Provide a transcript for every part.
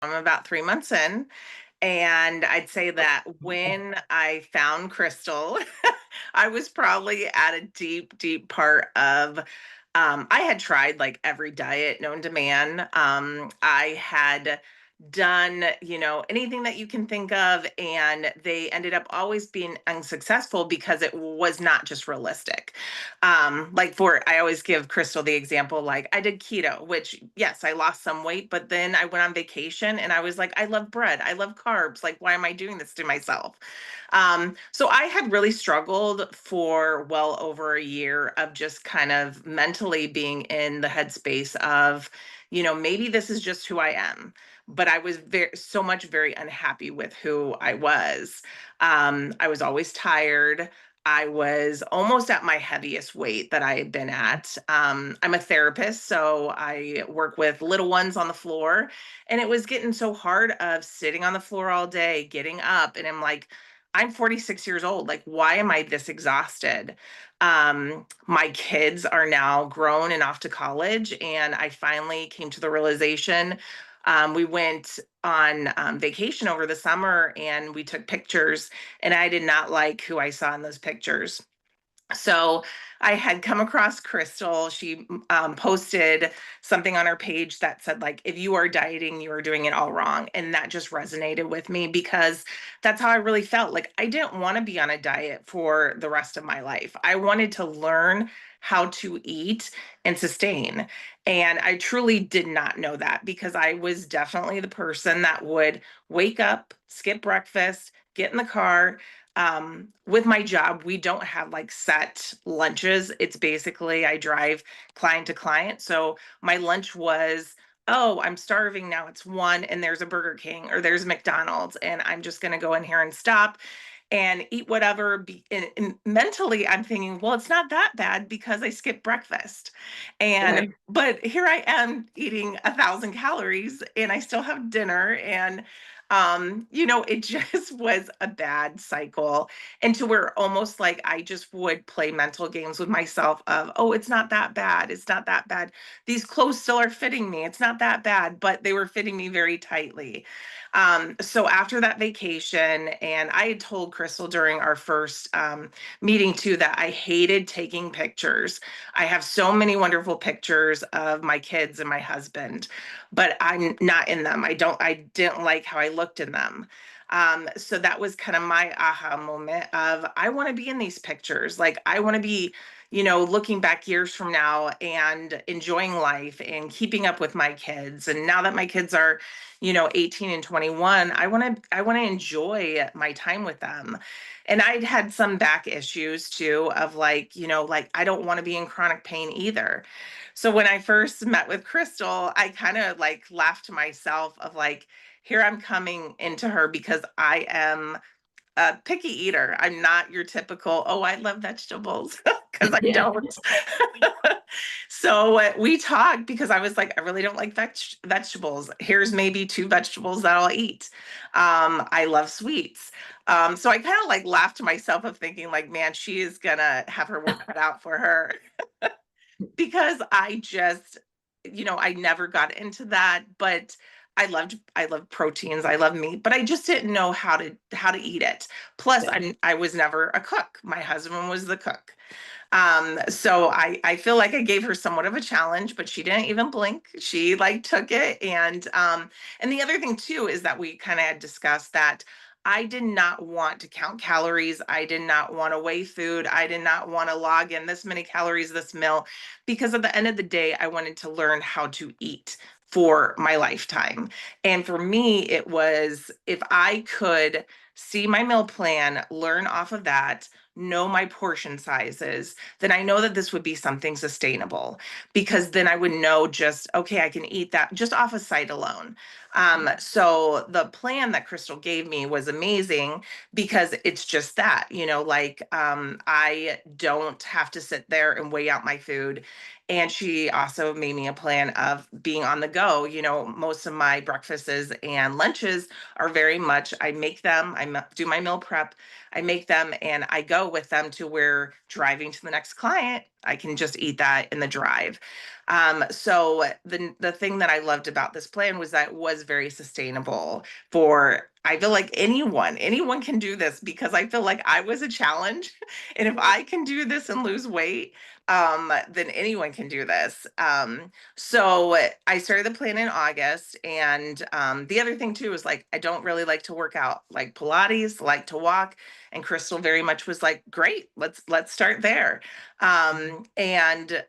I'm about 3 months in. And I'd say that when I found Crystal, I was probably at a deep, deep part of I had tried like every diet known to man. I had done, anything that you can think of, and they ended up always being unsuccessful because it was not just realistic. I always give Crystal the example, like I did keto, which yes, I lost some weight, but then I went on vacation and I was like, I love bread, I love carbs. Like, why am I doing this to myself? So I had really struggled for well over a year of just kind of mentally being in the headspace of, maybe this is just who I am. But I was very unhappy with who I was. I was always tired. I was almost at my heaviest weight that I had been at. I'm a therapist, so I work with little ones on the floor, and it was getting so hard of sitting on the floor all day, getting up, and I'm like, I'm 46 years old. Like, why am I this exhausted? My kids are now grown and off to college, and I finally came to the realization. We went on vacation over the summer and we took pictures, and I did not like who I saw in those pictures. So I had come across Crystal. She posted something on her page that said, like, if you are dieting, you are doing it all wrong. And that just resonated with me because that's how I really felt. Like, I didn't want to be on a diet for the rest of my life. I wanted to learn how to eat and sustain. And I truly did not know that because I was definitely the person that would wake up, skip breakfast, get in the car. With my job, we don't have like set lunches. It's basically I drive client to client. So my lunch was, oh, I'm starving now. It's 1 and there's a Burger King or there's McDonald's, and I'm just going to go in here and stop and eat whatever. And mentally, I'm thinking, well, it's not that bad because I skipped breakfast. And Right. but here I am eating 1,000 calories and I still have dinner. And it just was a bad cycle. And to where almost like I just would play mental games with myself of, oh, it's not that bad. It's not that bad. These clothes still are fitting me. It's not that bad, but they were fitting me very tightly. So after that vacation, and I had told Crystal during our first meeting too that I hated taking pictures. I have so many wonderful pictures of my kids and my husband, but I'm not in them. I didn't like how I looked in them. So that was kind of my aha moment of I want to be in these pictures. Like I want to be, looking back years from now and enjoying life and keeping up with my kids. And now that my kids are, 18 and 21, I want to enjoy my time with them. And I'd had some back issues too of like, like I don't want to be in chronic pain either. So when I first met with Crystal, I kind of like laughed to myself of like, here I'm coming into her because I am a picky eater. I'm not your typical, oh, I love vegetables because I Yeah. don't. So we talked because I was like, I really don't like vegetables. Here's maybe 2 vegetables that I'll eat. I love sweets. So I kind of like laughed to myself of thinking like, man, she is gonna have her work cut out for her because I never got into that, but I love proteins, I love meat, but I just didn't know how to eat it. Plus, Yeah. I was never a cook. My husband was the cook. So I feel like I gave her somewhat of a challenge, but she didn't even blink. She like took it. And the other thing too is that we kind of had discussed that I did not want to count calories. I did not want to weigh food. I did not want to log in this many calories this meal because at the end of the day, I wanted to learn how to eat for my lifetime. And for me, it was if I could see my meal plan, learn off of that, know my portion sizes, then I know that this would be something sustainable because then I would know just, okay, I can eat that just off of sight alone. So the plan that Crystal gave me was amazing because it's just that, like I don't have to sit there and weigh out my food. And she also made me a plan of being on the go. Most of my breakfasts and lunches are very much, I make them, do my meal prep, I make them and I go with them to where driving to the next client, I can just eat that in the drive. So the thing that I loved about this plan was that it was very sustainable for, I feel like anyone can do this, because I feel like I was a challenge. And if I can do this and lose weight, then anyone can do this. So I started the plan in August. And the other thing too is like, I don't really like to work out like Pilates, like to walk. And Crystal very much was like, great, let's start there. And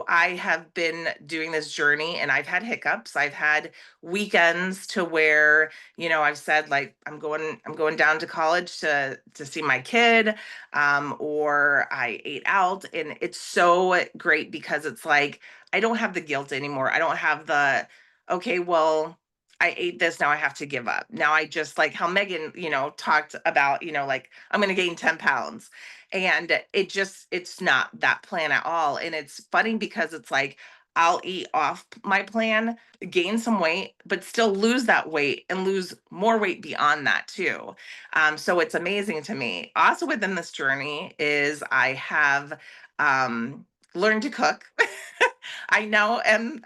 I have been doing this journey and I've had hiccups. I've had weekends to where, I've said like I'm going down to college to see my kid, or I ate out. And it's so great because it's like I don't have the guilt anymore. I don't have the, okay, well, I ate this, now I have to give up. Now I just, like how Megan, talked about, like I'm gonna gain 10 pounds. And it's not that plan at all. And it's funny because it's like I'll eat off my plan, gain some weight, but still lose that weight and lose more weight beyond that too. So it's amazing to me. Also within this journey is I have learned to cook. I now am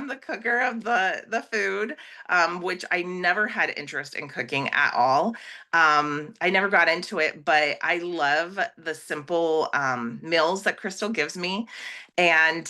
the cooker of the food, which I never had interest in cooking at all. I never got into it, but I love the simple meals that Crystal gives me. And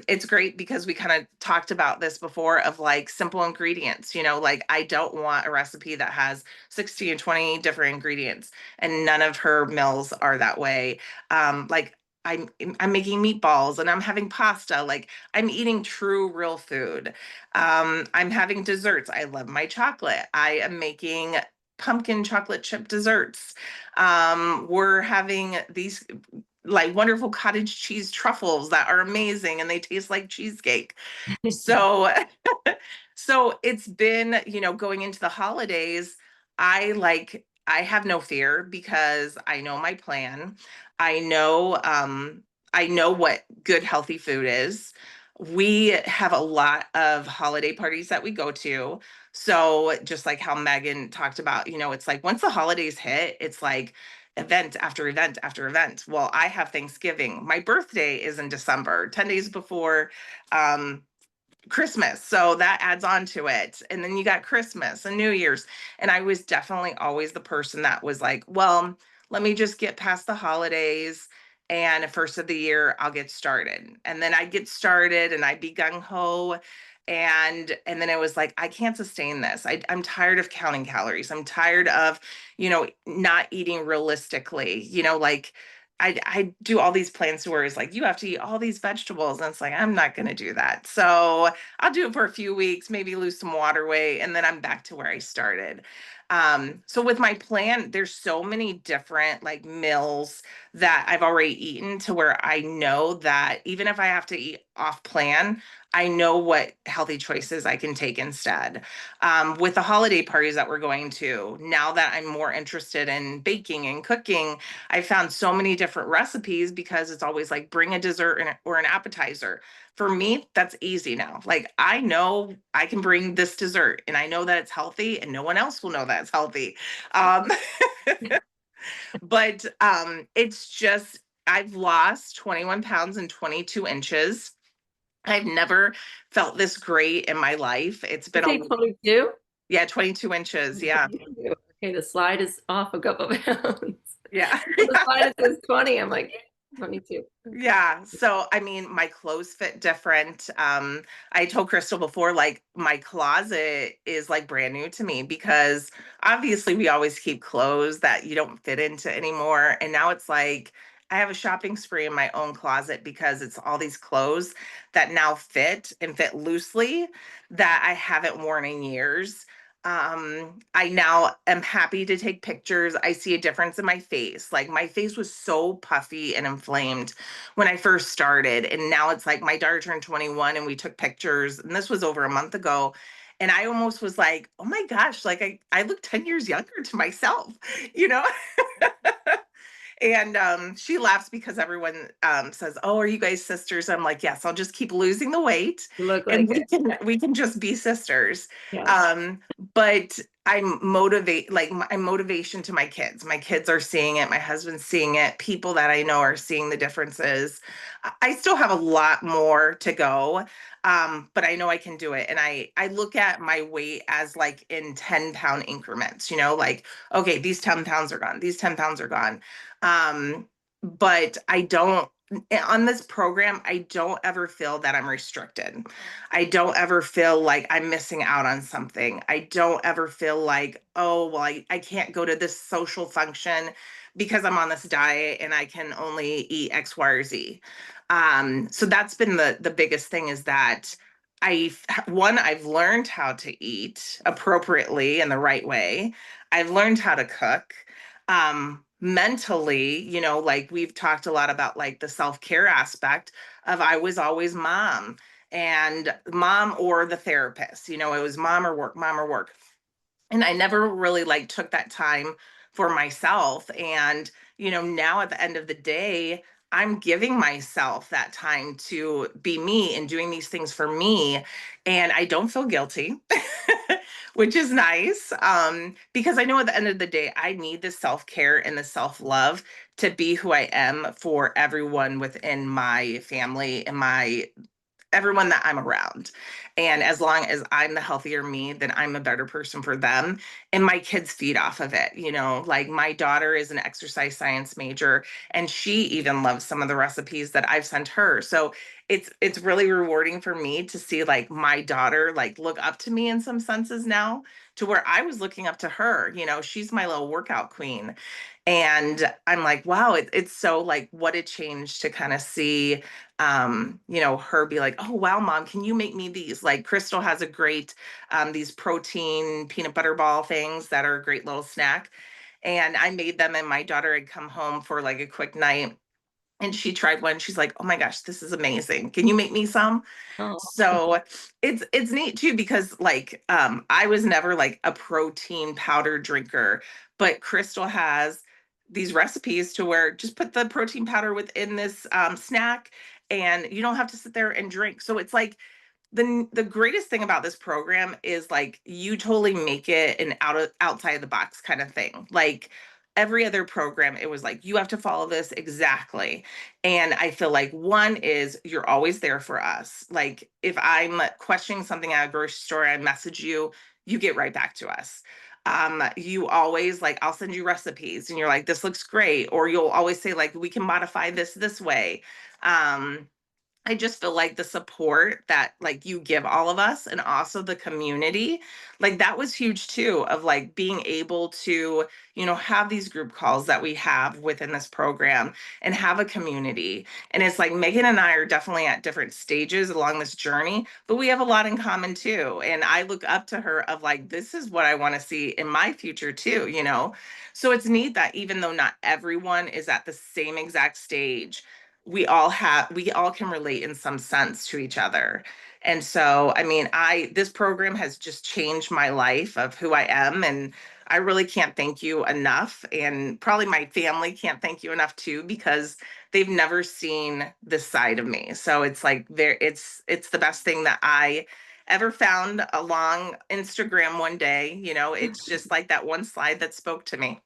it's great because we kind of talked about this before of like simple ingredients, like I don't want a recipe that has 60 and 20 different ingredients, and none of her meals are that way. Like I'm making meatballs and I'm having pasta. Like I'm eating true, real food. I'm having desserts. I love my chocolate. I am making pumpkin chocolate chip desserts. We're having these like wonderful cottage cheese truffles that are amazing and they taste like cheesecake. So so it's been, going into the holidays, I have no fear because I know my plan. I know I know what good healthy food is. We have a lot of holiday parties that we go to. So just like how Megan talked about, it's like once the holidays hit, it's like event after event after event. Well, I have Thanksgiving. My birthday is in December, 10 days before um Christmas. So that adds on to it. And then you got Christmas and New Year's. And I was definitely always the person that was like, well, let me just get past the holidays and first of the year I'll get started. And then I get started and I'd be gung ho. And then it was like, I can't sustain this. I'm tired of counting calories. I'm tired of, not eating realistically, like I do all these plans where it's like you have to eat all these vegetables, and it's like I'm not going to do that. So I'll do it for a few weeks, maybe lose some water weight, and then I'm back to where I started. So with my plan, there's so many different like meals that I've already eaten to where I know that even if I have to eat off plan, I know what healthy choices I can take instead. With the holiday parties that we're going to, now that I'm more interested in baking and cooking, I found so many different recipes because it's always like bring a dessert or an appetizer. For me, that's easy now. Like I know I can bring this dessert and I know that it's healthy and no one else will know that it's healthy. Um, but it's just, I've lost 21 pounds and 22 inches. I've never felt this great in my life. It's You been say 22? yeah, 22 inches. Yeah. Okay, the slide is off a couple pounds. Yeah. On the slide it says 20. I'm like, 22. Okay. Yeah. So, I mean, my clothes fit different. I told Crystal before, like, my closet is like brand new to me because obviously we always keep clothes that you don't fit into anymore. And now it's like I have a shopping spree in my own closet because it's all these clothes that now fit and fit loosely that I haven't worn in years. I now am happy to take pictures. I see a difference in my face. Like my face was so puffy and inflamed when I first started. And now it's like my daughter turned 21 and we took pictures. And this was over a month ago. And I almost was like, oh my gosh, like I look 10 years younger to myself, you know? And she laughs because everyone says, "Oh, are you guys sisters?" I'm like, "Yes, I'll just keep losing the weight, You look and like it. we can just be sisters." Yeah. Um, but I'm motivate like my motivation to my kids. My kids are seeing it, my husband's seeing it, people that I know are seeing the differences. I still have a lot more to go. But I know I can do it. And I look at my weight as like in 10-pound increments, like, okay, these 10 pounds are gone, these 10 pounds are gone. But I don't on this program, I don't ever feel that I'm restricted. I don't ever feel like I'm missing out on something. I don't ever feel like, oh, well, I can't go to this social function because I'm on this diet and I can only eat X, Y, or Z. So that's been the biggest thing is that I've learned how to eat appropriately in the right way. I've learned how to cook. Mentally, like we've talked a lot about like the self-care aspect of I was always mom or the therapist. It was mom or work, mom or work. And I never really like took that time for myself. And, now at the end of the day, I'm giving myself that time to be me and doing these things for me. And I don't feel guilty, which is nice. Because I know at the end of the day, I need the self care and the self love to be who I am for everyone within my family and my everyone that I'm around. And as long as I'm the healthier me, then I'm a better person for them. And my kids feed off of it. Like my daughter is an exercise science major and she even loves some of the recipes that I've sent her. So it's really rewarding for me to see like my daughter like look up to me in some senses now to where I was looking up to her. She's my little workout queen. And I'm like, wow, it's so like what a change to kind of see her be like, oh wow, mom, can you make me these? Like Crystal has a great these protein peanut butter ball things that are a great little snack. And I made them and my daughter had come home for like a quick night and she tried one. She's like, oh my gosh, this is amazing. Can you make me some? Oh, So it's neat too because like I was never like a protein powder drinker, but Crystal has these recipes to where just put the protein powder within this snack and you don't have to sit there and drink. So it's like the greatest thing about this program is like you totally make it an outside of the box kind of thing. Like every other program, it was like you have to follow this exactly. And I feel like one is you're always there for us. Like if I'm questioning something at a grocery store, I message you, you get right back to us. You always like I'll send you recipes and you're like, this looks great, or you'll always say like we can modify this way. Um, I just feel like the support that like you give all of us and also the community, like that was huge too, of like being able to, have these group calls that we have within this program and have a community. And it's like Megan and I are definitely at different stages along this journey, but we have a lot in common too. And I look up to her of like, this is what I want to see in my future too. So it's neat that even though not everyone is at the same exact stage, we all can relate in some sense to each other. And so I mean I this program has just changed my life of who I am, and I really can't thank you enough, and probably my family can't thank you enough too because they've never seen this side of me. So it's like it's the best thing that I ever found along Instagram one day. It's just like that one slide that spoke to me.